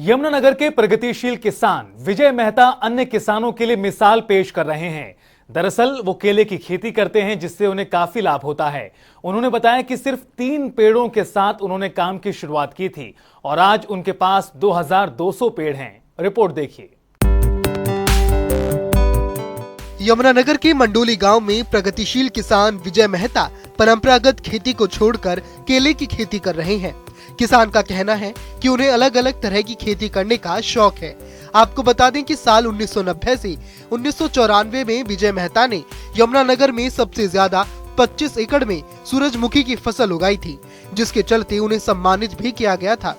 यमुनानगर के प्रगतिशील किसान विजय मेहता अन्य किसानों के लिए मिसाल पेश कर रहे हैं। दरअसल वो केले की खेती करते हैं जिससे उन्हें काफी लाभ होता है। उन्होंने बताया कि सिर्फ 3 पेड़ों के साथ उन्होंने काम की शुरुआत की थी और आज उनके पास 2200 पेड़ हैं। रिपोर्ट देखिए। यमुनानगर के मंडोली गांव में प्रगतिशील किसान विजय मेहता परंपरागत खेती को छोड़कर केले की खेती कर रहे हैं। किसान का कहना है कि उन्हें अलग अलग तरह की खेती करने का शौक है। आपको बता दें कि साल 1990 से 1994 में विजय मेहता ने यमुनानगर में सबसे ज्यादा 25 एकड़ में सूरजमुखी की फसल उगाई थी, जिसके चलते उन्हें सम्मानित भी किया गया था।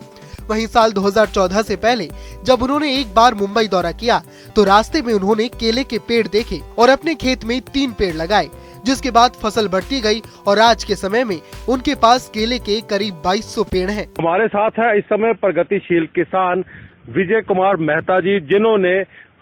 वहीं साल 2014 से पहले जब उन्होंने एक बार मुंबई दौरा किया तो रास्ते में उन्होंने केले के पेड़ देखे और अपने खेत में 3 पेड़ लगाए, जिसके बाद फसल बढ़ती गई और आज के समय में उनके पास केले के करीब 2200 पेड़ हैं। हमारे साथ है इस समय प्रगतिशील किसान विजय कुमार मेहता जी, जिन्होंने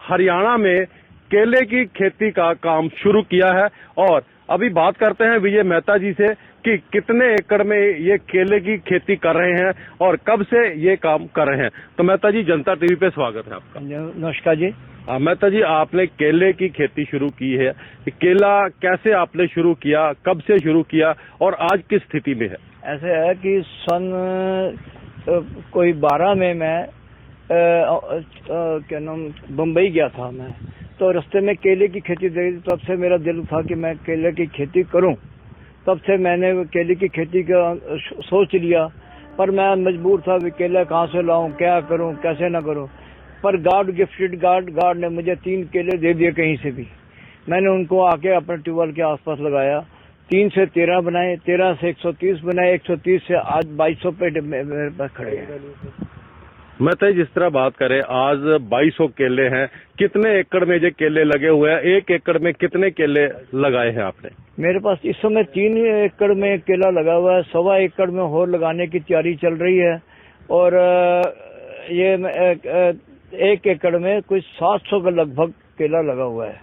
हरियाणा में केले की खेती का काम शुरू किया है। और अभी बात करते हैं विजय मेहता जी से कि कितने एकड़ में ये केले की खेती कर रहे हैं और कब से ये काम कर रहे हैं। तो मेहता जी, जनता टीवी पे स्वागत है आपका। नमस्कार जी। मेहता जी, आपने केले की खेती शुरू की है, केला कैसे आपने शुरू किया, कब से शुरू किया और आज किस स्थिति में है? ऐसे है कि सन कोई 12 में मैं क्या नाम बम्बई गया था मैं, तो रास्ते में केले की खेती देखी। तब से मेरा दिल था कि मैं केले की खेती करूं। तब से मैंने केले की खेती का सोच लिया, पर मैं मजबूर था कि केले कहाँ से लाऊं, क्या करूं, कैसे ना करूं। पर गॉड गिफ्टेड गॉड ने मुझे 3 केले दे दिए कहीं से भी। मैंने उनको आके अपने ट्यूबवेल के आसपास लगाया। 3 से 13 बनाए, 13 से 130 बनाए, 130 से आज 2200 पेड़ मेरे पास खड़े हैं। मेहता जी, जिस तरह बात करें, आज 2200 केले हैं। कितने एकड़ में ये केले लगे हुए हैं? 1 एकड़ में कितने केले लगाए हैं आपने? मेरे पास इस समय 3 एकड़ में केला लगा हुआ है। 1.25 एकड़ में और लगाने की तैयारी चल रही है और ये 1 एकड़ में कुछ 700 का लगभग केला लगा हुआ है।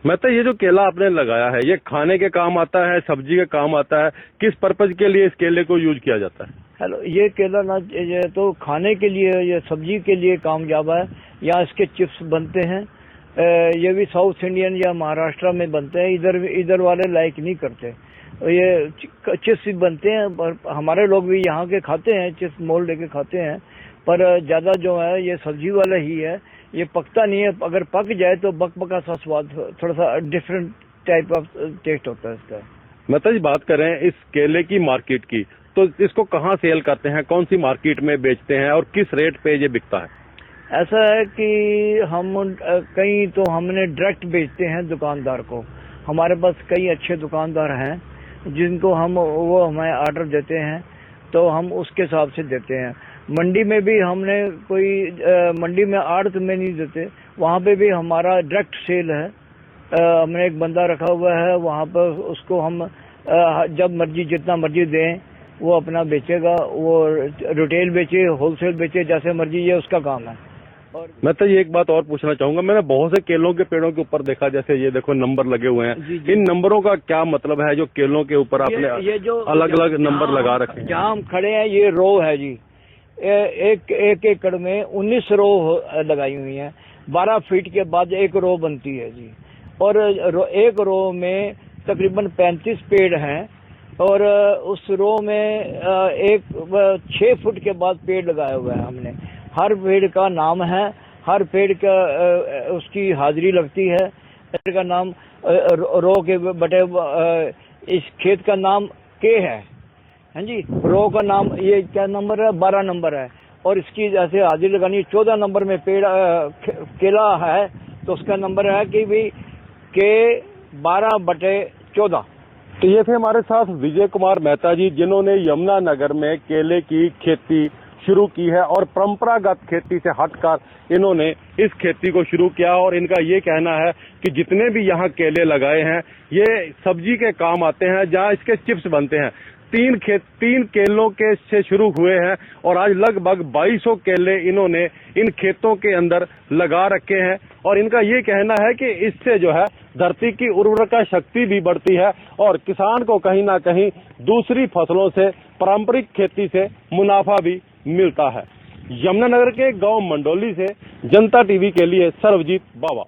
मेहता, ये जो केला आपने लगाया है, ये खाने के काम आता है, सब्जी के काम आता है? किस पर्पज के लिए इस केले को यूज किया जाता है? हेलो, ये केला ना ये तो खाने के लिए, ये सब्जी के लिए कामयाब है। यहाँ इसके चिप्स बनते हैं। ये भी साउथ इंडियन या महाराष्ट्र में बनते हैं, इधर वाले लाइक नहीं करते। ये चिप्स भी बनते हैं, पर हमारे लोग भी यहाँ के खाते हैं, चिप्स मोल लेके खाते हैं। पर ज्यादा जो है ये सब्जी वाला ही है। ये पकता नहीं है, अगर पक जाए तो बकबका सा स्वाद, थोड़ा सा डिफरेंट टाइप ऑफ टेस्ट होता है इसका। मतलब जी, बात करें इस केले की मार्केट की, तो इसको कहाँ सेल करते हैं, कौन सी मार्केट में बेचते हैं और किस रेट पे ये बिकता है? ऐसा है कि हम कहीं तो हमने डायरेक्ट बेचते हैं दुकानदार को। हमारे पास कई अच्छे दुकानदार हैं जिनको वो हमें ऑर्डर देते हैं, तो हम उसके हिसाब से देते हैं। मंडी में भी हमने मंडी में आड़त में नहीं देते, वहाँ पे भी हमारा डायरेक्ट सेल है। हमने एक बंदा रखा हुआ है, वहाँ पर उसको हम जब मर्जी जितना मर्जी दें वो अपना बेचेगा। वो रिटेल बेचे, होलसेल बेचे, जैसे मर्जी, ये उसका काम है। और मैं तो ये एक बात और पूछना चाहूंगा, मैंने बहुत से केलों के पेड़ों के ऊपर देखा, जैसे ये देखो नंबर लगे हुए हैं। जी, जी। इन नंबरों का क्या मतलब है जो केलों के ऊपर आपने ये जो अलग अलग नंबर लगा रखे हैं? जहाँ हम खड़े हैं ये रो है जी। एक एकड़ में 19 रो लगाई हुई है। 12 फीट के बाद एक रो बनती है जी। और एक रो में तकरीबन 35 पेड़ हैं और उस रो में 6 फुट के बाद पेड़ लगाया हुआ है हमने। हर पेड़ का नाम है, हर पेड़ का उसकी हाजिरी लगती है। पेड़ का नाम रो के बटे इस खेत का नाम के है, हाँ जी। रो का नाम ये क्या नंबर है? 12 नंबर है। और इसकी जैसे हाजिरी लगानी 14 नंबर में पेड़ केला है, तो उसका नंबर है कि भाई के 12/14। तो ये थे हमारे साथ विजय कुमार मेहता जी, जिन्होंने यमुनानगर में केले की खेती शुरू की है और परंपरागत खेती से हटकर इन्होंने इस खेती को शुरू किया। और इनका ये कहना है कि जितने भी यहाँ केले लगाए हैं ये सब्जी के काम आते हैं, जहाँ इसके चिप्स बनते हैं। 3 केलों के से शुरू हुए हैं और आज लगभग 2200 केले इन्होंने इन खेतों के अंदर लगा रखे हैं। और इनका ये कहना है कि इससे जो है धरती की उर्वरता शक्ति भी बढ़ती है और किसान को कहीं ना कहीं दूसरी फसलों से, पारंपरिक खेती से मुनाफा भी मिलता है। यमुनानगर के गांव मंडोली से जनता टीवी के लिए सर्वजीत बावा।